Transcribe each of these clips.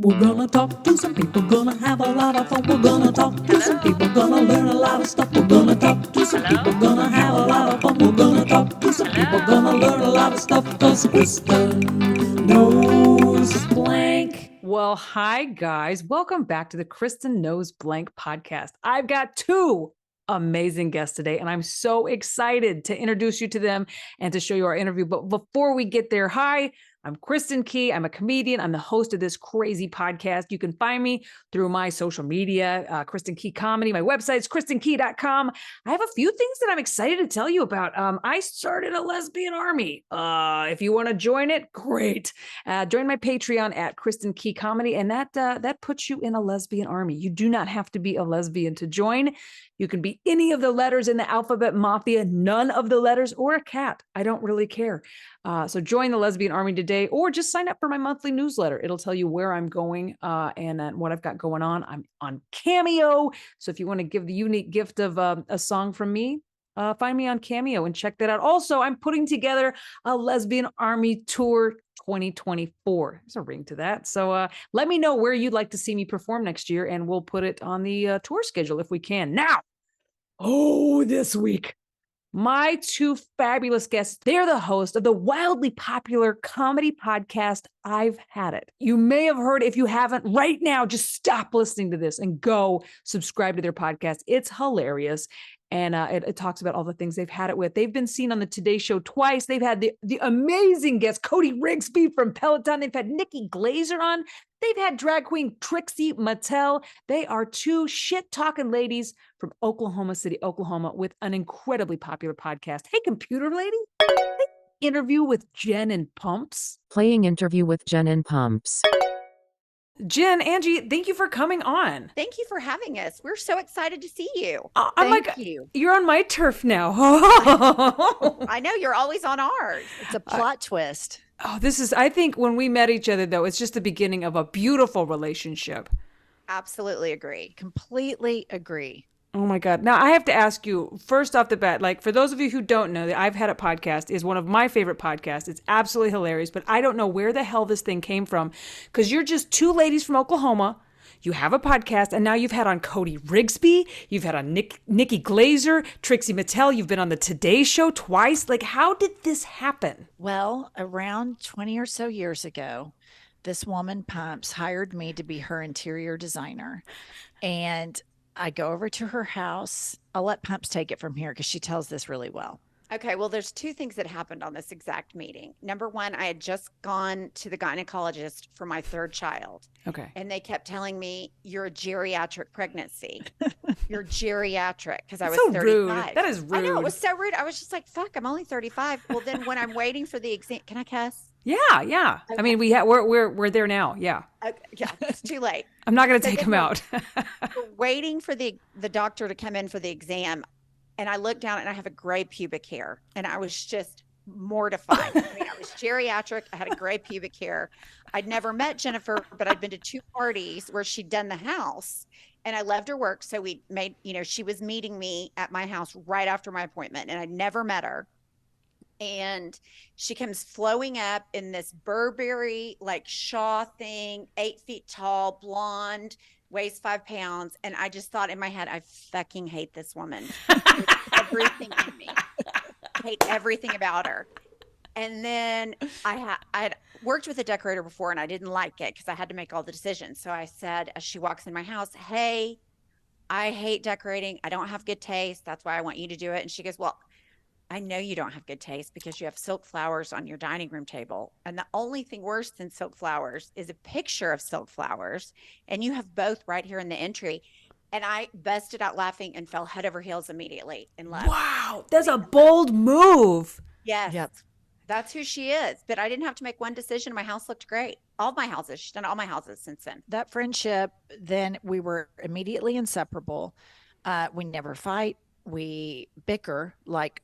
We're gonna talk to some people, gonna have a lot of fun. We're gonna talk to some people, gonna learn a lot of stuff. We're gonna talk to some people, gonna have a lot of fun. We're gonna talk to some people, gonna learn a lot of stuff. Cause Kristin knows blank. Well, hi guys. Welcome back to the Kristin Knows Blank podcast. I've got two amazing guests today, and I'm so excited to introduce you to them and to show you our interview. But before we get there, hi, I'm Kristin Key. I'm a comedian. I'm the host of this crazy podcast. You can find me through my social media, Kristin Key Comedy. My website's kristinkey.com. I have a few things that I'm excited to tell you about. I started a Lesbian Army. If you want to join it, great. Join my Patreon at Kristin Key Comedy, and that puts you in a lesbian army. You do not have to be a lesbian to join. You can be any of the letters in the alphabet mafia, none of the letters, or a cat. I don't really care. So join the Lesbian Army today, or just sign up for my monthly newsletter. It'll tell you where I'm going and what I've got going on. I'm on Cameo. So if you want to give the unique gift of a song from me, find me on Cameo and check that out. Also, I'm putting together a Lesbian Army tour 2024. There's a ring to that. So let me know where you'd like to see me perform next year, and we'll put it on the tour schedule if we can. Now, this week, my two fabulous guests, they're the host of the wildly popular comedy podcast, I've Had It. You may have heard, if you haven't, right now, just stop listening to this and go subscribe to their podcast. It's hilarious. And it talks about all the things they've had it with. They've been seen on the Today Show twice. They've had the amazing guest, Cody Rigsby from Peloton. They've had Nikki Glazer on. They've had drag queen Trixie Mattel. They are two shit-talking ladies from Oklahoma City, Oklahoma, with an incredibly popular podcast. Hey, computer lady. Interview with Jen and Pumps. Playing interview with Jen and Pumps. Jen, Angie, thank you for coming on. Thank you for having us. We're so excited to see you. Thank you. You're on my turf now. I know, you're always on ours. It's a plot twist. I think when we met each other, though, it's just the beginning of a beautiful relationship. Absolutely agree. Completely agree. Oh my God. Now I have to ask you first off the bat, like for those of you who don't know, the I've Had It podcast is one of my favorite podcasts. It's absolutely hilarious, but I don't know where the hell this thing came from, because you're just two ladies from Oklahoma. You have a podcast, and now you've had on Cody Rigsby. You've had on Nikki Glazer, Trixie Mattel. You've been on the Today Show twice. Like, how did this happen? Well, around 20 or so years ago, this woman, Pumps, hired me to be her interior designer. And I go over to her house. I'll let Pumps take it from here because she tells this really well. Okay, well, there's two things that happened on this exact meeting. Number one, I had just gone to the gynecologist for my third child. Okay. And they kept telling me, you're a geriatric pregnancy. You're geriatric, because I was so 35. Rude. That is rude. I know, it was so rude. I was just like, fuck, I'm only 35. Well, then when I'm waiting for the exam, can I cuss? Yeah. Okay. I mean, we're there now. Yeah. Okay, yeah, it's too late. I'm not going to take him out. We're waiting for the doctor to come in for the exam. And I looked down and I have a gray pubic hair, and I was just mortified. I mean, I was geriatric. I had a gray pubic hair. I'd never met Jennifer, but I'd been to two parties where she'd done the house, and I loved her work. So we made, she was meeting me at my house right after my appointment, and I'd never met her. And she comes flowing up in this Burberry, like Shaw thing, 8 feet tall, blonde, weighs 5 pounds. And I just thought in my head, I fucking hate this woman. Everything in me. I hate everything about her. And then I had worked with a decorator before, and I didn't like it because I had to make all the decisions. So I said, as she walks in my house, hey, I hate decorating. I don't have good taste. That's why I want you to do it. And she goes, well, I know you don't have good taste because you have silk flowers on your dining room table. And the only thing worse than silk flowers is a picture of silk flowers. And you have both right here in the entry. And I busted out laughing and fell head over heels immediately in love. Wow. That's a bold move. Yes. Yep. That's who she is. But I didn't have to make one decision. My house looked great. All my houses. She's done all my houses since then. That friendship, then we were immediately inseparable. We never fight. We bicker like,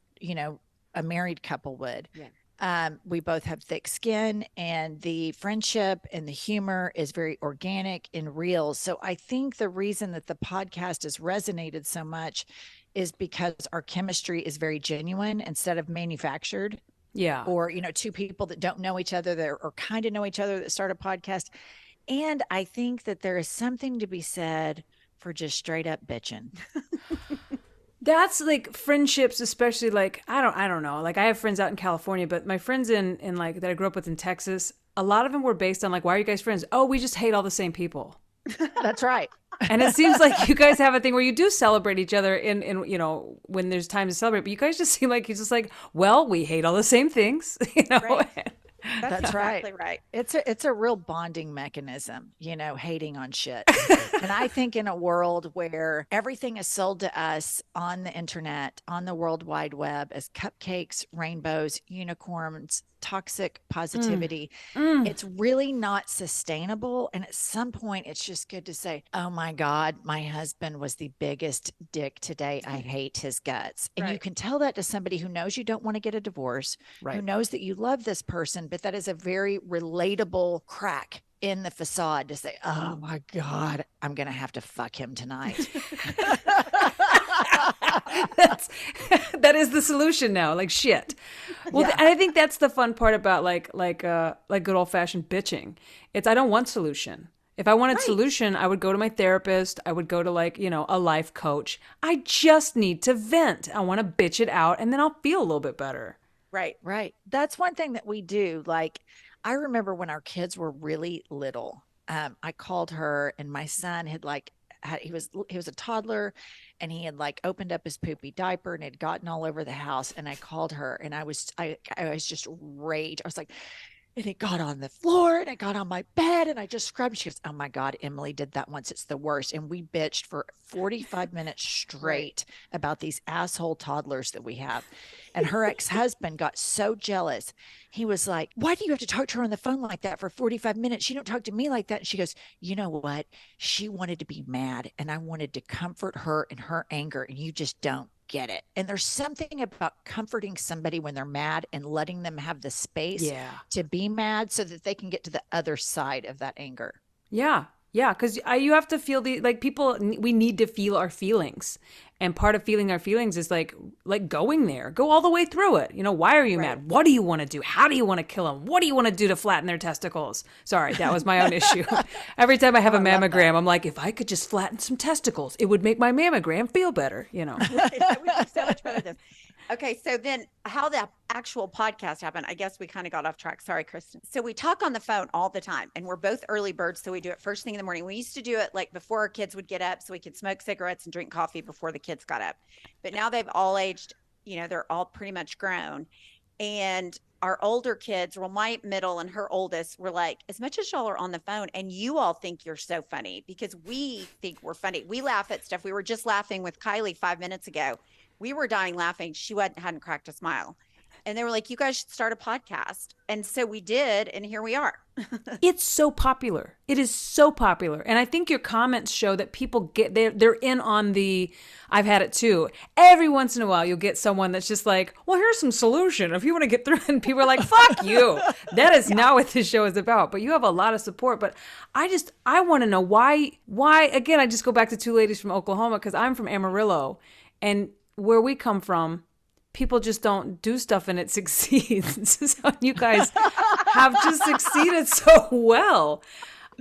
a married couple would. Yeah. We both have thick skin, and the friendship and the humor is very organic and real. So I think the reason that the podcast has resonated so much is because our chemistry is very genuine instead of manufactured. Yeah. Or, two people that don't know each other or kind of know each other that start a podcast. And I think that there is something to be said for just straight up bitching. That's like friendships, especially like I don't know. Like I have friends out in California, but my friends in like that I grew up with in Texas, a lot of them were based on like, why are you guys friends? Oh, we just hate all the same people. That's right. And it seems like you guys have a thing where you do celebrate each other in when there's time to celebrate, but you guys just seem like you're just like, well, we hate all the same things, Right. That's That's right. It's a real bonding mechanism, hating on shit. And I think in a world where everything is sold to us on the internet, on the World Wide Web as cupcakes, rainbows, unicorns, toxic positivity, it's really not sustainable. And at some point, it's just good to say, oh my God, my husband was the biggest dick today. I hate his guts. And you can tell that to somebody who knows you don't want to get a divorce, who knows that you love this person, but that is a very relatable crack in the facade to say, oh my God, I'm going to have to fuck him tonight. That is the solution now. Like shit. Well, and I think that's the fun part about like good old fashioned bitching. It's I don't want solution. If I wanted solution, I would go to my therapist. I would go to like, a life coach. I just need to vent. I want to bitch it out and then I'll feel a little bit better. Right. That's one thing that we do. Like, I remember when our kids were really little, I called her and my son he was a toddler and he had like opened up his poopy diaper and had gotten all over the house. And I called her and I was just rage. I was like, and it got on the floor and it got on my bed and I just scrubbed. She goes, oh my God, Emily did that once. It's the worst. And we bitched for 45 minutes straight about these asshole toddlers that we have. And her ex-husband got so jealous. He was like, why do you have to talk to her on the phone like that for 45 minutes? She don't talk to me like that. And she goes, you know what? She wanted to be mad and I wanted to comfort her in her anger. And you just don't get it. And there's something about comforting somebody when they're mad and letting them have the space to be mad so that they can get to the other side of that anger. Yeah. Because you have to feel people, we need to feel our feelings. And part of feeling our feelings is like going there, go all the way through it. Why are you mad? What do you want to do? How do you want to kill them? What do you want to do to flatten their testicles? Sorry, that was my own issue. Every time I have a mammogram, I'm like, if I could just flatten some testicles, it would make my mammogram feel better, That would be so much better than. Okay, so then how that actual podcast happened, I guess we kind of got off track. Sorry, Kristin. So we talk on the phone all the time and we're both early birds. So we do it first thing in the morning. We used to do it like before our kids would get up so we could smoke cigarettes and drink coffee before the kids got up. But now they've all aged, they're all pretty much grown. And our older kids, well, my middle and her oldest were like, as much as y'all are on the phone and you all think you're so funny because we think we're funny. We laugh at stuff. We were just laughing with Kylie 5 minutes ago. We were dying laughing. She hadn't cracked a smile. And they were like, you guys should start a podcast. And so we did. And here we are. It's so popular. It is so popular. And I think your comments show that people they're in on I've had it too. Every once in a while, you'll get someone that's just like, well, here's some solution. If you want to get through it. And people are like, fuck you. That is not what this show is about. But you have a lot of support. But I want to know why, again, I just go back to two ladies from Oklahoma because I'm from Amarillo. And where we come from, people just don't do stuff and it succeeds. So you guys have just succeeded so well.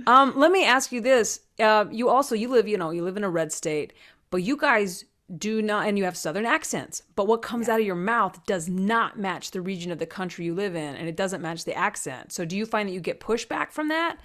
Let me ask you this. You live in a red state, but you guys do not, and you have Southern accents, but what comes out of your mouth does not match the region of the country you live in, and it doesn't match the accent. So do you find that you get pushback from that?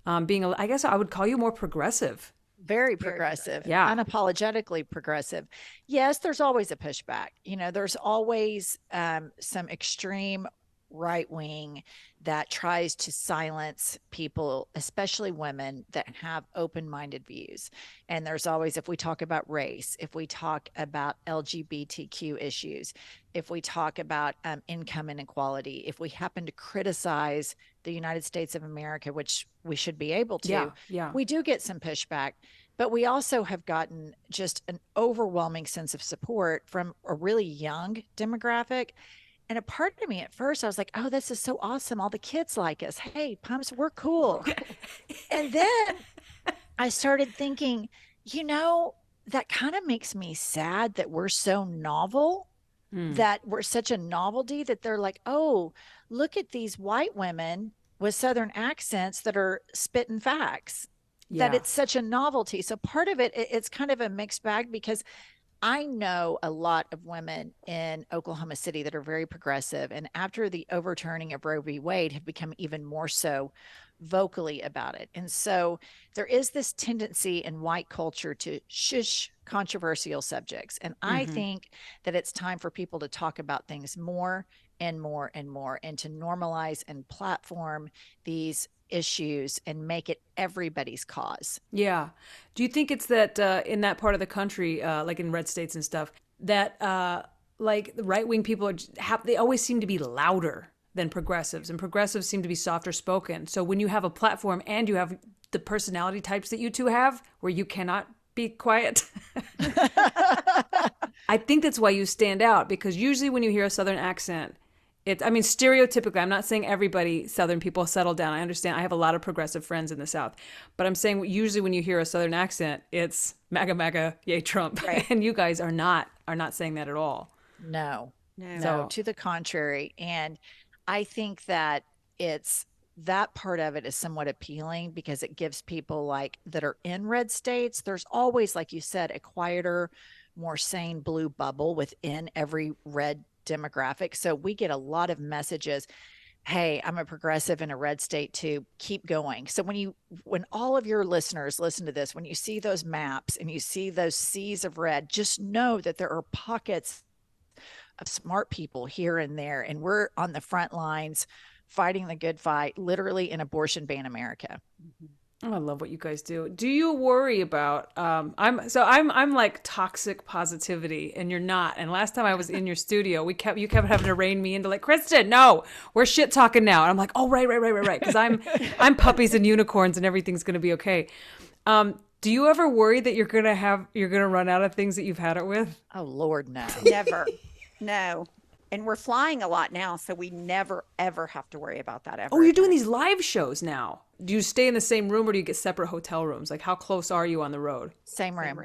I guess I would call you more progressive. Very progressive. Yeah. Unapologetically progressive. Yes, there's always a pushback. There's always some extreme right wing that tries to silence people, especially women that have open-minded views. And there's always, if we talk about race, if we talk about LGBTQ issues, if we talk about income inequality, if we happen to criticize the United States of America, which we should be able to, we do get some pushback. But we also have gotten just an overwhelming sense of support from a really young demographic. And a part of me at first, I was like, oh, this is so awesome. All the kids like us. Hey, Pumps, we're cool. And then I started thinking, that kind of makes me sad that we're so novel, that we're such a novelty that they're like, oh, look at these white women with Southern accents that are spitting facts, that it's such a novelty. So part of it's kind of a mixed bag, because I know a lot of women in Oklahoma City that are very progressive, and after the overturning of Roe v. Wade have become even more so vocally about it. And so there is this tendency in white culture to shush controversial subjects. And I think that it's time for people to talk about things more and more and more, and to normalize and platform these issues and make it everybody's cause. Yeah. Do you think it's that in that part of the country, like in red states and stuff, that like the right-wing people they always seem to be louder than progressives, and progressives seem to be softer spoken. So when you have a platform and you have the personality types that you two have, where you cannot be quiet, I think that's why you stand out, because usually when you hear a Southern accent, stereotypically, I'm not saying everybody, Southern people, settle down. I understand. I have a lot of progressive friends in the South. But I'm saying usually when you hear a Southern accent, it's MAGA, MAGA, yay, Trump. Right. And you guys are not saying that at all. No. No. To the contrary. And I think that that part of it is somewhat appealing, because it gives people like that are in red states, there's always, like you said, a quieter, more sane blue bubble within every red demographic. So we get a lot of messages, hey, I'm a progressive in a red state too, keep going. So when all of your listeners listen to this, when you see those maps and you see those seas of red, just know that there are pockets of smart people here and there, and we're on the front lines fighting the good fight, literally in abortion ban America. Oh, I love what you guys do. Do you worry about I'm like toxic positivity, and you're not. And last time I was in your studio, you kept having to rein me into, like, Kristin, no, we're shit talking now. And I'm like, oh, right. Because I'm puppies and unicorns and everything's gonna be okay. Do you ever worry that you're gonna run out of things that you've had it with? Oh Lord, no. Never. No. And we're flying a lot now, so we never, ever have to worry about that ever. Oh, you're doing these live shows now. Do you stay in the same room, or do you get separate hotel rooms? Like, how close are you on the road? Same room.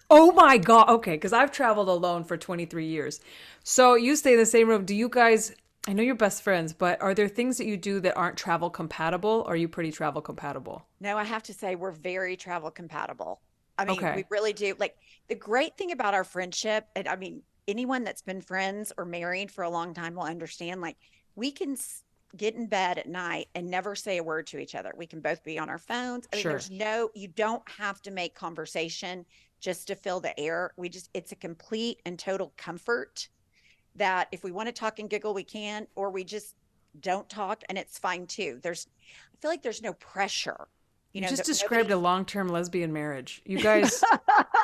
Oh my God. Okay. Because I've traveled alone for 23 years. So you stay in the same room. Do you guys, I know you're best friends, but are there things that you do that aren't travel compatible? Or are you pretty travel compatible? No, I have to say we're very travel compatible. I mean, Okay. we really do. Like, the great thing about our friendship, and I mean, anyone that's been friends or married for a long time will understand, like, we can get in bed at night and never say a word to each other. We can both be on our phones. I mean, Sure. you don't have to make conversation just to fill the air. It's a complete and total comfort that if we want to talk and giggle, we can, or we just don't talk, and it's fine too. I feel like there's no pressure. You just described a long-term lesbian marriage. You guys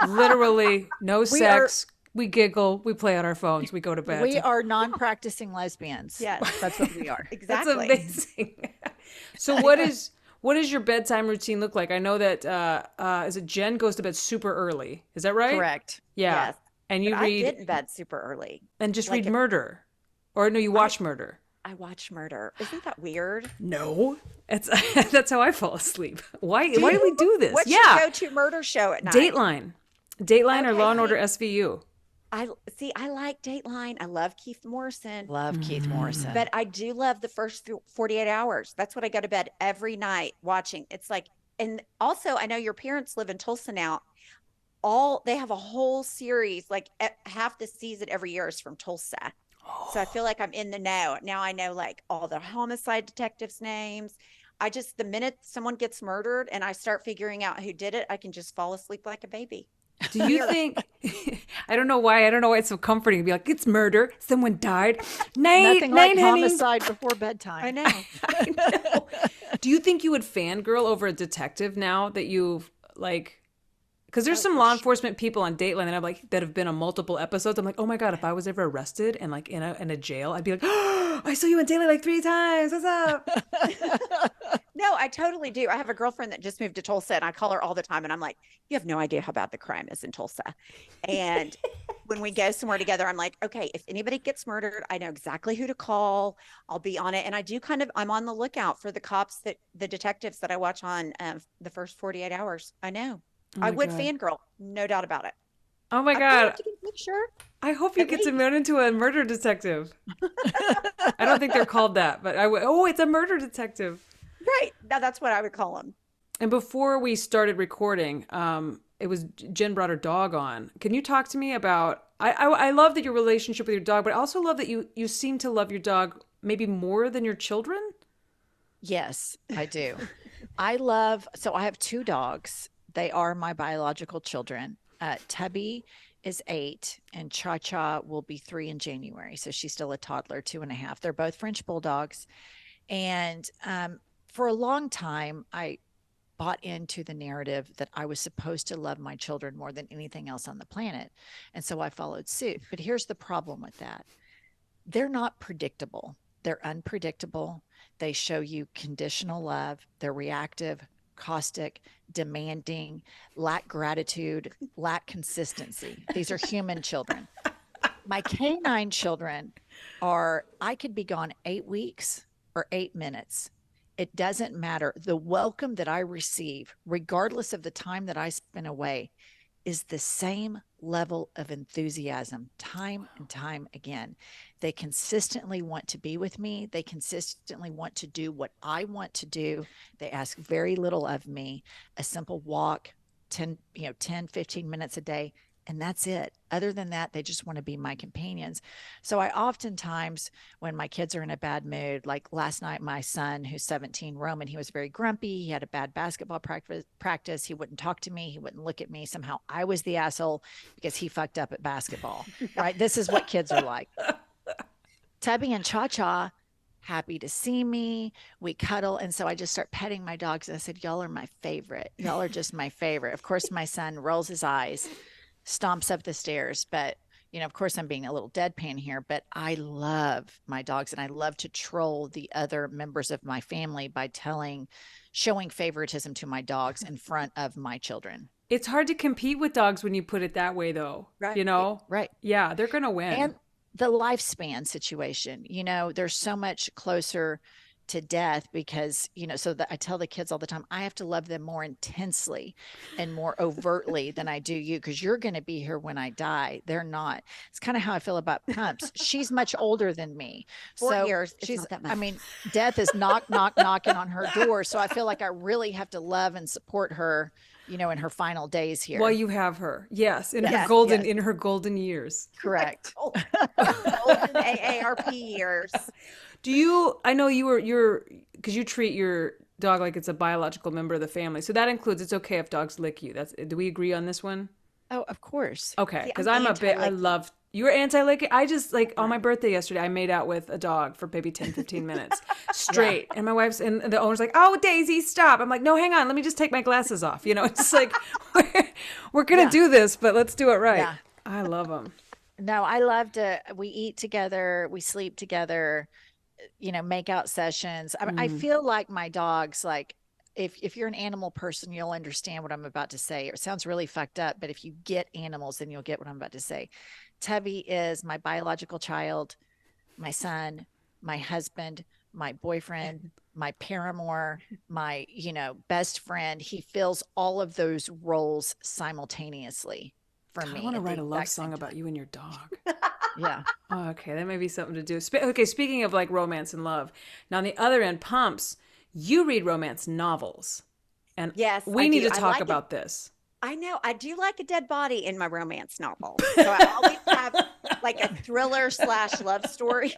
literally no sex. We giggle, we play on our phones, we go to bed. We are non-practicing lesbians. Yes. That's what we are. Exactly. That's amazing. So what does your bedtime routine look like? I know that is it Jen goes to bed super early. Is that right? Correct. Yeah. Yes. And you But read I get in bed super early. and just like read murder. Or no, you watch murder. I watch murder. Isn't that weird? No. It's that's how I fall asleep. Why do we do this? What's your go-to murder show at night? Dateline or Okay. Law and Order SVU. I like Dateline. I love Keith Morrison. Love Keith Morrison. But I do love the first 48 hours. That's what I go to bed every night watching. It's like, and also I know your parents live in Tulsa now. They have a whole series, like half the season every year is from Tulsa. So I feel like I'm in the know. Now I know like all the homicide detectives' names. The minute someone gets murdered and I start figuring out who did it, I can just fall asleep like a baby. Do you think I don't know why it's so comforting to be like, it's murder, someone died. Nothing like honey. homicide before bedtime. I know. I know. Do you think you would fangirl over a detective now that you've like, because there's some law enforcement people on Dateline that I'm like that have been on multiple episodes. I'm like, oh my God, if I was ever arrested and like in a jail, I'd be like, oh, I saw you on Dateline like 3 times. What's up? No, I totally do. I have a girlfriend that just moved to Tulsa, and I call her all the time, and I'm like, you have no idea how bad the crime is in Tulsa. And when we go somewhere together, I'm like, okay, if anybody gets murdered, I know exactly who to call. I'll be on it. And I'm on the lookout for the detectives that I watch on the first 48 hours. I know. I would fangirl, no doubt about it. Oh my God. Sure. I hope you get to turn into a murder detective. I don't think they're called that, but it's a murder detective. Right. Now that's what I would call them. And before we started recording, it was Jen brought her dog on. Can you talk to me about? I love that your relationship with your dog, but I also love that you seem to love your dog maybe more than your children. Yes, I do. So I have two dogs. They are my biological children. Tubby is 8 and Cha Cha will be 3 in January. So she's still a toddler, 2.5. They're both French bulldogs. And for a long time, I bought into the narrative that I was supposed to love my children more than anything else on the planet. And so I followed suit. But here's the problem with that. They're not predictable. They're unpredictable. They show you conditional love. They're reactive, caustic, demanding, lack gratitude, lack consistency. These are human children. My canine children I could be gone 8 weeks or 8 minutes. It doesn't matter. The welcome that I receive, regardless of the time that I spend away, is the same level of enthusiasm time and time again. They consistently want to be with me. They consistently want to do what I want to do. They ask very little of me, a simple walk, 10, 15 minutes a day. And that's it. Other than that, they just want to be my companions. So I oftentimes, when my kids are in a bad mood, like last night, my son, who's 17, Roman, he was very grumpy. He had a bad basketball practice. He wouldn't talk to me. He wouldn't look at me. Somehow I was the asshole because he fucked up at basketball, right? This is what kids are like. Tubby and Cha Cha, happy to see me. We cuddle. And so I just start petting my dogs. And I said, y'all are my favorite. Y'all are just my favorite. Of course, my son rolls his eyes, stomps up the stairs. But, of course, I'm being a little deadpan here, but I love my dogs and I love to troll the other members of my family by showing favoritism to my dogs in front of my children. It's hard to compete with dogs when you put it that way, though. Right. Right. Yeah, they're going to win. And the lifespan situation, they're so much closer to death because, so that I tell the kids all the time, I have to love them more intensely and more overtly than I do you, because you're going to be here when I die. They're not. It's kind of how I feel about Pumps. She's much older than me. 4 years. She's, Not that much. Death is knocking on her door. So I feel like I really have to love and support her, in her final days here. Well, you have her. Yes. In her golden years. Correct. Golden AARP years. I know because you treat your dog like it's a biological member of the family. So that includes, it's okay if dogs lick you. Do we agree on this one? Oh, of course. Okay. Because you were anti-licking. I just on my birthday yesterday, I made out with a dog for maybe 10, 15 minutes straight. Yeah. And and the owner's like, oh, Daisy, stop. I'm like, no, hang on. Let me just take my glasses off. It's like, we're going to do this, but let's do it right. Yeah. I love them. No, I love we eat together. We sleep together. Make out sessions. I feel like my dogs, if you're an animal person, you'll understand what I'm about to say. It sounds really fucked up, but if you get animals, then you'll get what I'm about to say. Tubby is my biological child, my son, my husband, my boyfriend, my paramour, my, best friend. He fills all of those roles simultaneously for me. I want to write a love song about you and your dog. Yeah. Oh, okay. That may be something to do. Okay. Speaking of romance and love, now on the other end, Pumps, you read romance novels. And yes, we need to talk about this. I know. I do like a dead body in my romance novel. So I always have a thriller / love story.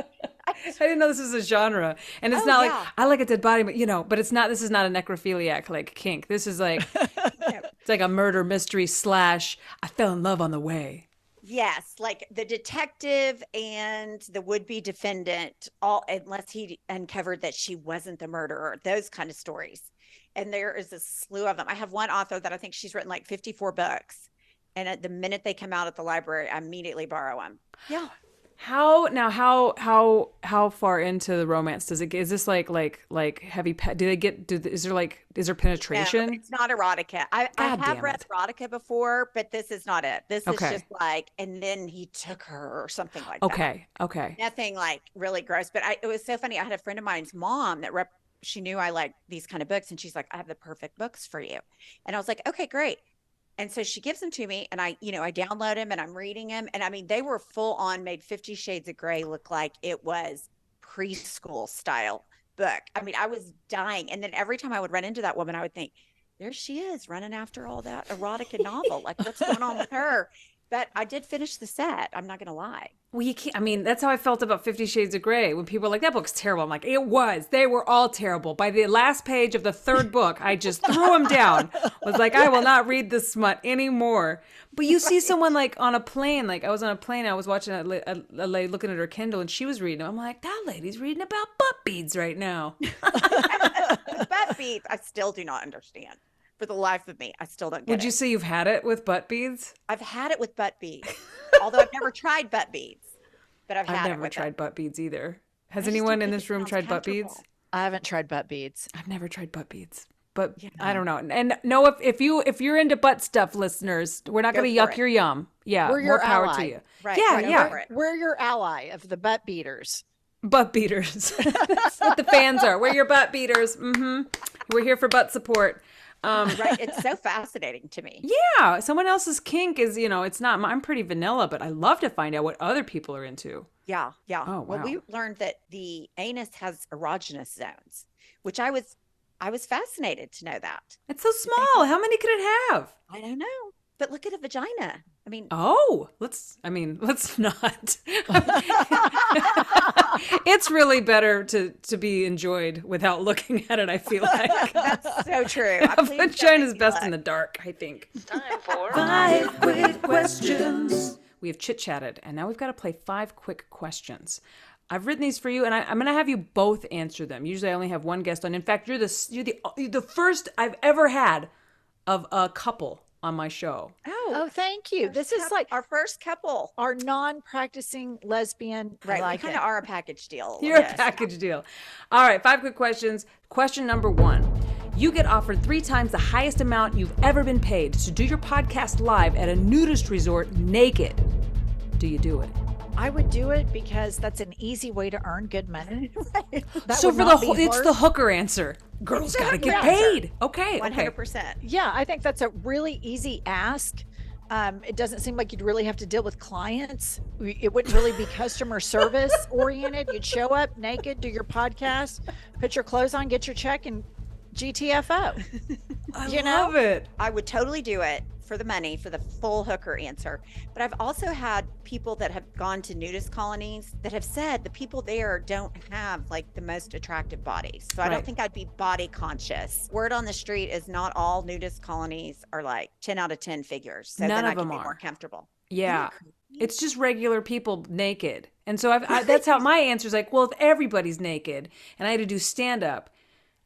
I didn't know this was a genre. And it's not I like a dead body, but but it's not, this is not a necrophiliac kink. This is it's like a murder mystery / I fell in love on the way. Yes, like the detective and the would-be defendant, unless he uncovered that she wasn't the murderer, those kind of stories. And there is a slew of them. I have one author that I think she's written 54 books. And at the minute they come out at the library, I immediately borrow them. Yeah. How far into the romance does it get? Is this like heavy is there penetration? No, it's not erotica. I have read erotica before, but this is not it. This is just and then he took her or something like that. Okay. Nothing really gross, but it was so funny. I had a friend of mine's mom that she knew I liked these kind of books, and she's like, I have the perfect books for you. And I was like, okay, great. And so she gives them to me, and I download them and I'm reading them. And they were full on, made 50 Shades of Grey look like it was preschool style book. I mean, I was dying. And then every time I would run into that woman, I would think, there she is running after all that erotica novel. Like, what's going on with her? But I did finish the set. I'm not going to lie. Well, you can't, I mean, that's how I felt about 50 Shades of Grey. When people are like, that book's terrible. I'm like, it was. They were all terrible. By the last page of the third book, I just threw them down. Was like, I will not read this smut anymore. But you see someone like on a plane, like I was on a plane, I was watching a lady looking at her Kindle and she was reading them. I'm like, that lady's reading about butt beads right now. Butt beads, I still do not understand. For the life of me, I still don't get it. Would you say you've had it with butt beads? I've had it with butt beads, although I've never tried butt beads. But I've had it never with tried it. butt beads either. Has I just anyone don't in think this it room sounds tried butt beads? comfortable. I haven't tried butt beads. I've never tried butt beads. But Yeah. I don't know. And no, if you're into butt stuff, listeners, we're not Go going to for yuck it. your yum. Yeah, We're more your power ally. to you. Right, Yeah, right, yeah. go for it. We're your ally of the butt beaters. Butt beaters. That's what the fans are. We're your butt beaters. We're here for butt support. Right. It's so fascinating to me. Yeah, someone else's kink is, it's not, I'm pretty vanilla, but I love to find out what other people are into. Yeah. Yeah. Oh, Well, wow. we learned that the anus has erogenous zones, which I was fascinated to know that. It's so small. How many could it have? I don't know. But look at a vagina. I mean, Let's not. It's really better to be enjoyed without looking at it, I feel like. that's so true. A Please don't vagina's make me best look. in the dark, I think. Time for 5 quick questions. We have chit-chatted, and now we've got to play 5 quick questions. I've written these for you, and I'm going to have you both answer them. Usually I only have one guest on. In fact, you're the first I've ever had of a couple on my show. Oh, thank you. This is like our first couple. our non-practicing lesbian. I Right. like We kind it. of are a package deal. You're Yes. a package deal. All right, 5 quick questions. Question number 1. You get offered 3 times the highest amount you've ever been paid to do your podcast live at a nudist resort naked. Do you do it? I would do it because that's an easy way to earn good money. That So would for not be it's hard. the hooker answer. Girls the got to hooker get answer. paid. Okay. 100%. Yeah, I think that's a really easy ask. It doesn't seem like you'd really have to deal with clients. It wouldn't really be customer service oriented. You'd show up naked, do your podcast, put your clothes on, get your check, and GTFO. I You know? love it. I would totally do it for the money, for the full hooker answer. But I've also had people that have gone to nudist colonies that have said the people there don't have like the most attractive bodies. So I Right. don't think I'd be body conscious. Word on the street is not all nudist colonies are like 10 out of 10 figures. So None then of I could them be are. more comfortable. Yeah. It's just regular people naked. And so that's how my answer is like, well, if everybody's naked and I had to do stand up,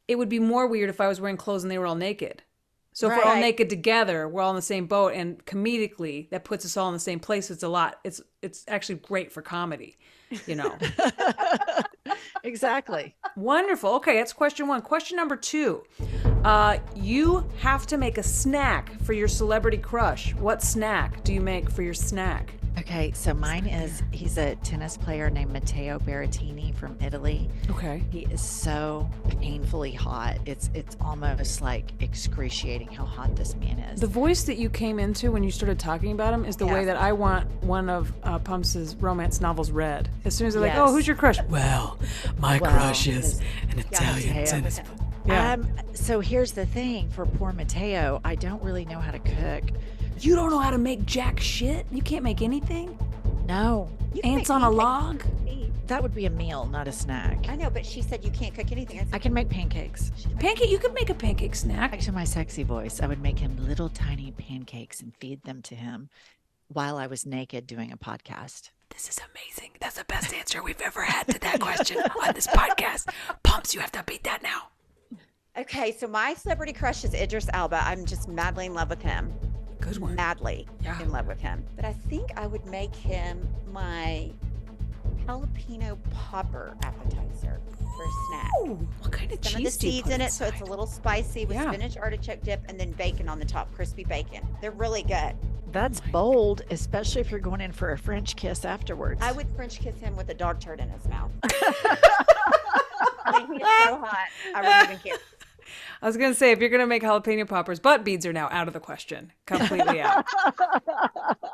it would be more weird if I was wearing clothes and they were all naked. So if we're all Right. naked together, we're all in the same boat, and comedically that puts us all in the same place. It's a lot. It's actually great for comedy, Exactly. Wonderful. Okay, that's question 1. Question number 2. You have to make a snack for your celebrity crush. What snack do you make for your snack? Okay, so mine is he's a tennis player named Matteo Berrettini from Italy. Okay. He is so painfully hot. It's almost like excruciating how hot this man is. The voice that you came into when you started talking about him is the way Yes. that I want one of Pumps' romance novels read. As soon as they're like, Yes. oh, who's your crush? Well, my Well, crush is an Yeah, Italian Matteo. tennis. Yeah. So here's the thing for poor Matteo, I don't really know how to cook. You don't know how to make jack shit? You can't make anything? No, You can Ants make on a pancakes. log? that would be a meal, not a snack. I know, but she said you can't cook anything. I said, I can make pancakes. Pancake? You could make a pancake snack. Back to my sexy voice, I would make him little tiny pancakes and feed them to him while I was naked doing a podcast. This is amazing. That's the best answer we've ever had to that question on this podcast. Pumps, you have to beat that now. okay, so my celebrity crush is Idris Elba. I'm just madly in love with him. Good one. Madly Yeah. in love with him. But I think I would make him my jalapeno popper appetizer for a snack. Ooh, what kind of Some of the cheese do you seeds put in it, so it's a inside? little spicy with Yeah. spinach artichoke dip and then bacon on the top, crispy bacon. They're really good. That's bold, especially if you're going in for a French kiss afterwards. I would French kiss him with a dog turd in his mouth. I mean, he is so hot. I wouldn't even care. I was going to say, if you're going to make jalapeno poppers, butt beads are now out of the question. Completely out.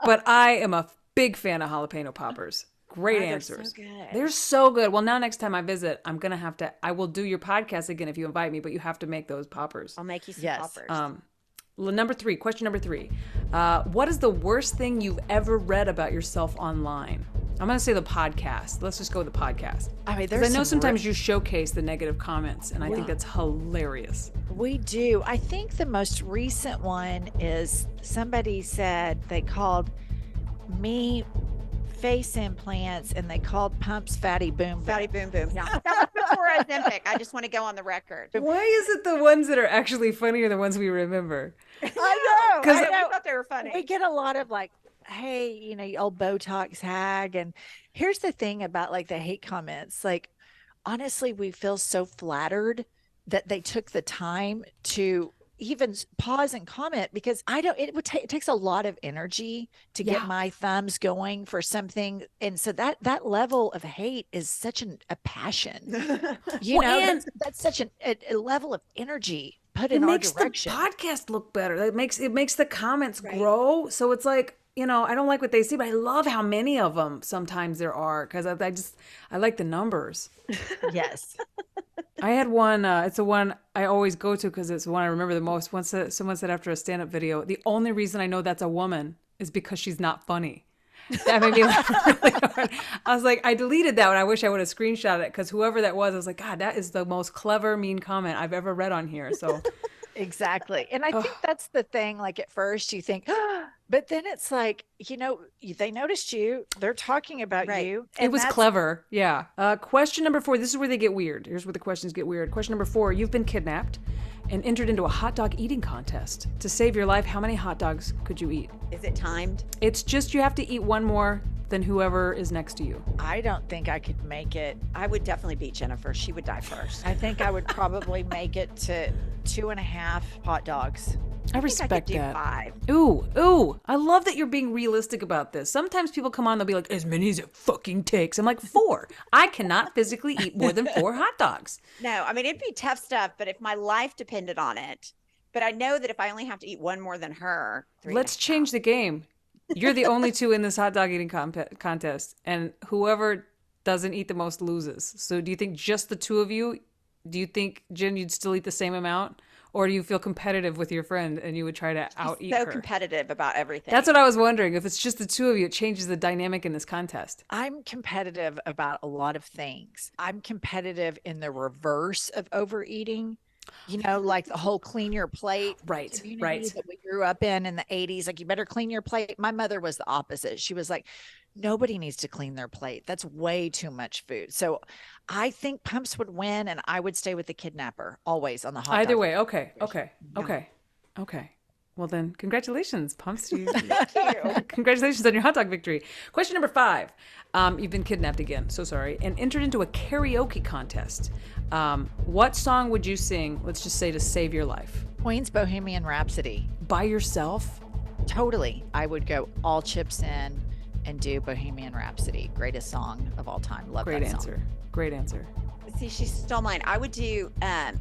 But I am a big fan of jalapeno poppers. Great they're answers. so good. They're so good. Well, now next time I visit, I will do your podcast again if you invite me, but you have to make those poppers. I'll make you some Yes. poppers. Question number 3. What is the worst thing you've ever read about yourself online? I'm going to say the podcast. Let's just go with the podcast. I mean, 'Cause I know sometimes you showcase the negative comments, and I think that's hilarious. We do. I think the most recent one is somebody said they called me face implants and they called pumps fatty boom. Fatty boom boom. Yeah, that was before Ozempic. I just want to go on the record. Why is it the ones that are actually funny are the ones we remember? I know. Because I know. I thought they were funny. We get a lot of like, hey, you old Botox hag. And here's the thing about like the hate comments. Like, honestly, we feel so flattered that they took the time to even pause and comment, because it takes a lot of energy to get my thumbs going for something. And so that level of hate is such a passion, And that's such a level of energy put it in our makes the direction. podcast look better. It makes the comments grow. So it's like, I don't like what they see, but I love how many of them sometimes there are, because I like the numbers. Yes. I had one, it's the one I always go to because it's the one I remember the most. Once someone said after a stand-up video, the only reason I know that's a woman is because she's not funny. That made me laugh really hard. I was like, I deleted that one. I wish I would have screenshot it, because whoever that was, I was like, God, that is the most clever, mean comment I've ever read on here. So Exactly. And I think that's the thing. Like at first you think, but then it's like, they noticed you, they're talking about you. It was clever. Yeah. Question number 4. This is where they get weird. Here's where the questions get weird. Question number 4. You've been kidnapped and entered into a hot dog eating contest. To save your life, how many hot dogs could you eat? Is it timed? It's just you have to eat one more than whoever is next to you. I don't think I could make it. I would definitely beat Jennifer. She would die first. I think I would probably make it to 2.5 hot dogs. I I respect could do that. 5. Ooh. I love that you're being realistic about this. Sometimes people come on, they'll be like, as many as it fucking takes. I'm like, 4. I cannot physically eat more than 4 hot dogs. No, I mean, it'd be tough stuff, but if my life depended on it, but I know that if I only have to eat one more than her, 3.5. Let's change the game. You're the only 2 in this hot dog eating contest, and whoever doesn't eat the most loses. So do you think just the 2 of you, do you think, Jen, you'd still eat the same amount? Or do you feel competitive with your friend and you would try to out-eat her? So competitive about everything. That's what I was wondering. If it's just the 2 of you, it changes the dynamic in this contest. I'm competitive about a lot of things. I'm competitive in the reverse of overeating. Like the whole clean your plate community that we grew up in the 80s. Like, you better clean your plate. My mother was the opposite. She was like, nobody needs to clean their plate. That's way too much food. So I think Pumps would win, and I would stay with the kidnapper always on the hot Either dog. way. Okay. Well then, congratulations, Pumps. Thank you. Congratulations on your hot dog victory. Question number 5. You've been kidnapped again. So sorry. And entered into a karaoke contest. What song would you sing, let's just say, to save your life? Queen's Bohemian Rhapsody. By yourself? Totally. I would go all chips in and do Bohemian Rhapsody. Greatest song of all time. Love Great that answer. song. Great answer. See, she stole mine. I would do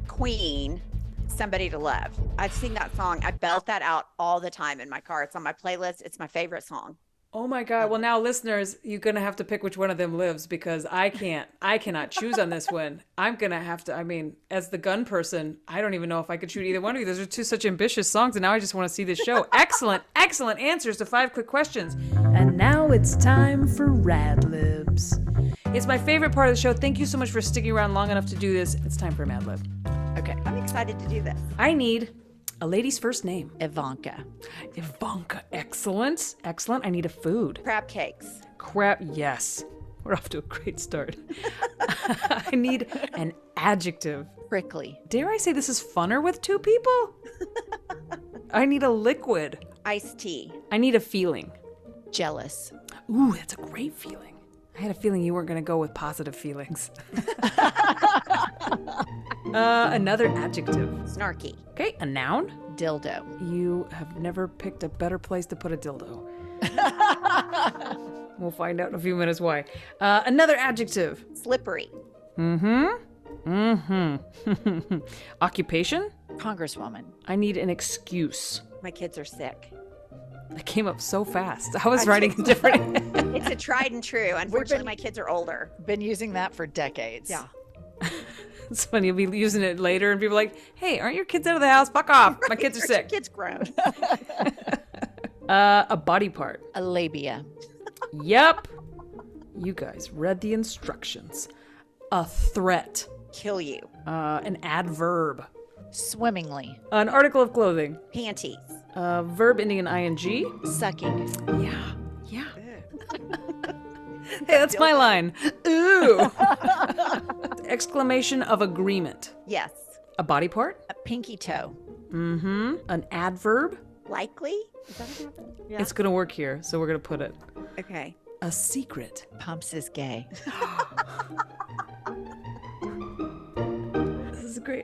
Queen, Somebody to Love. I'd sing that song. I belt that out all the time in my car. It's on my playlist. It's my favorite song. Oh my God. Well, now listeners, you're going to have to pick which one of them lives, because I cannot choose on this one. I'm going to have to, as the gun person, I don't even know if I could shoot either one of you. Those are 2 such ambitious songs, and now I just want to see this show. Excellent answers to 5 quick questions. And now it's time for Rad Libs. It's my favorite part of the show. Thank you so much for sticking around long enough to do this. It's time for a Mad Lib. Okay. I'm excited to do this. I need a lady's first name. Ivanka. Ivanka. Excellent. I need a food. Crab cakes. Yes. We're off to a great start. I need an adjective. Prickly. Dare I say this is funner with 2 people? I need a liquid. Iced tea. I need a feeling. Jealous. Ooh, that's a great feeling. I had a feeling you weren't going to go with positive feelings. Another adjective. Snarky. Okay, a noun. Dildo. You have never picked a better place to put a dildo. We'll find out in a few minutes why. Another adjective. Slippery. Occupation. Congresswoman. I need an excuse. My kids are sick. That came up so fast. I was writing a different. It's a tried and true. Unfortunately, my kids are older. Been using that for decades. Yeah. It's funny. You'll be using it later, and people are like, "Hey, aren't your kids out of the house? Fuck off! My kids are sick." Kids grown. A body part. A labia. Yep. You guys read the instructions. A threat. Kill you. An adverb. Swimmingly. An article of clothing. Panties. A verb ending in ing. Sucking. Yeah. Yeah. Hey, that's my line. Ooh. Exclamation of agreement. Yes. A body part. A pinky toe. Mm-hmm. An adverb. Likely. Is that what happened? Yeah. It's gonna work here, so we're gonna put it. Okay. A secret. Pumps is gay. This is great.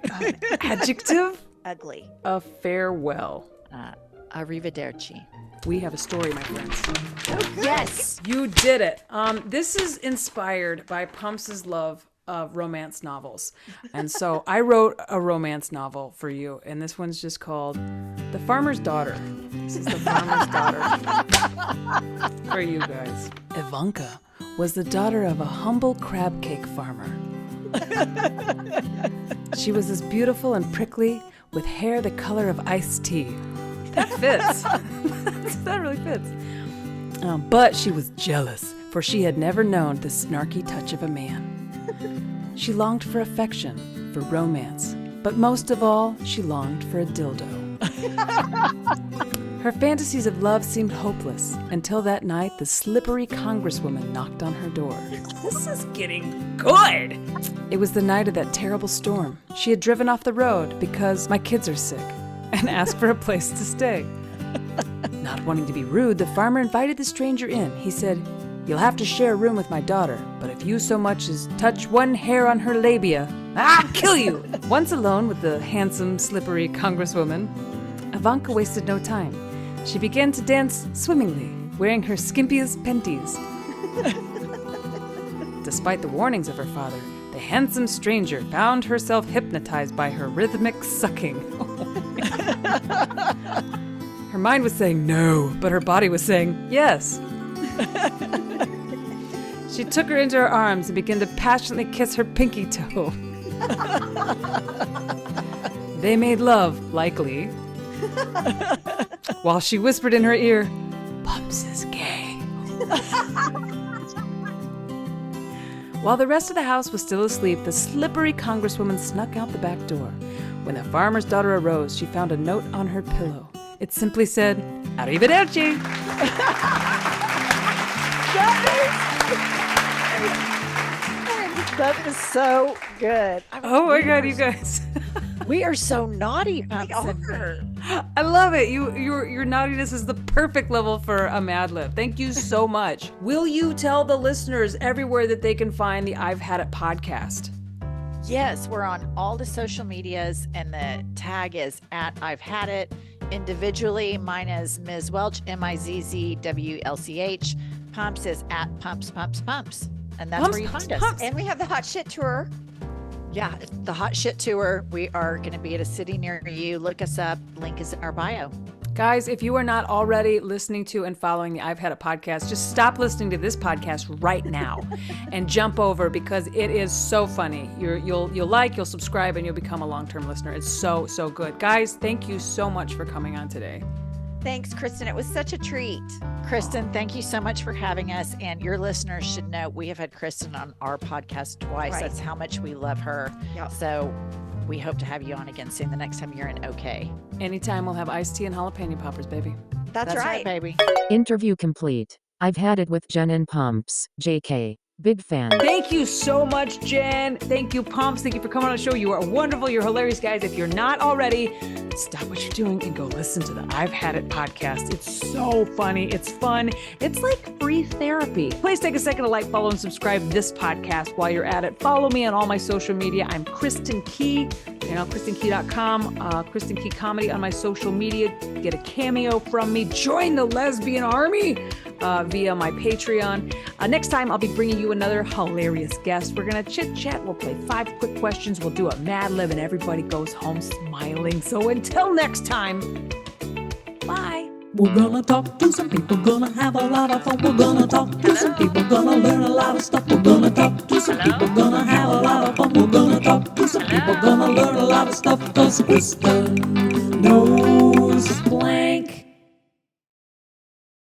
Adjective. Ugly. A farewell. Arrivederci. We have a story, my friends. Yes. You did it. This is inspired by Pumps' love of romance novels. And so I wrote a romance novel for you, and this one's just called The Farmer's Daughter. This is The Farmer's Daughter for you guys. Ivanka was the daughter of a humble crab cake farmer. She was as beautiful and prickly, with hair the color of iced tea. That fits. That really fits. But she was jealous, for she had never known the snarky touch of a man. She longed for affection, for romance, but most of all, she longed for a dildo. Her fantasies of love seemed hopeless until that night the slippery congresswoman knocked on her door. This is getting good. It was the night of that terrible storm. She had driven off the road because my kids are sick and asked for a place to stay. Not wanting to be rude, the farmer invited the stranger in. He said, "You'll have to share a room with my daughter, but if you so much as touch one hair on her labia, I'll kill you." Once alone with the handsome, slippery congresswoman, Ivanka wasted no time. She began to dance swimmingly, wearing her skimpiest panties. Despite the warnings of her father, the handsome stranger found herself hypnotized by her rhythmic sucking. Her mind was saying no, but her body was saying yes. She took her into her arms and began to passionately kiss her pinky toe. They made love, likely, while she whispered in her ear, "Pumps is gay." While the rest of the house was still asleep, the slippery congresswoman snuck out the back door. When the farmer's daughter arose, she found a note on her pillow. It simply said, "Arrivederci." That is so good. Oh my God, you guys. We are so naughty, Pumps. I love it. Your naughtiness is the perfect level for a Mad Lib. Thank you so much. Will you tell the listeners everywhere that they can find the I've Had It podcast? Yes, we're on all the social medias, and the tag is at I've Had It. Individually, mine is Ms. Welch, MIZZWLCH. Pumps is at Pumps. And that's Pumps, where you find Pumps. us. And we have the hot shit tour. Yeah, the Hot Shit Tour. We are going to be at a city near you. Look us up. Link is in our bio. Guys, if you are not already listening to and following the I've Had It podcast, just stop listening to this podcast right now and jump over, because it is so funny. You'll subscribe, and you'll become a long-term listener. It's so good. Guys, thank you so much for coming on today. Thanks, Kristin. It was such a treat. Kristin, thank you so much for having us. And your listeners should know we have had Kristin on our podcast twice. Right. That's how much we love her. Yep. So we hope to have you on again soon the next time you're in OK. Anytime, we'll have iced tea and jalapeno poppers, baby. That's right. baby. Interview complete. I've had it with Jen and Pumps. JK. Big fan. Thank you so much, Jen. Thank you, Pumps. Thank you for coming on the show. You are wonderful. You're hilarious, guys. If you're not already, stop what you're doing and go listen to the I've Had It podcast. It's so funny. It's fun. It's like free therapy. Please take a second to like, follow, and subscribe this podcast while you're at it. Follow me on all my social media. I'm Kristin Key. KristinKey.com. Kristin Key Comedy on my social media. Get a cameo from me. Join the Lesbian Army via my Patreon. Next time, I'll be bringing you another hilarious guest. We're going to chit chat. We'll play 5 quick questions. We'll do a Mad Lib, and everybody goes home smiling. So until next time, bye. We're gonna talk to some people, gonna have a lot of fun. We're gonna talk to some people, gonna learn a lot of stuff. We're gonna talk to some people, gonna have a lot of fun. We're gonna talk to some people, gonna learn a lot of stuff. 'Cause Kristen knows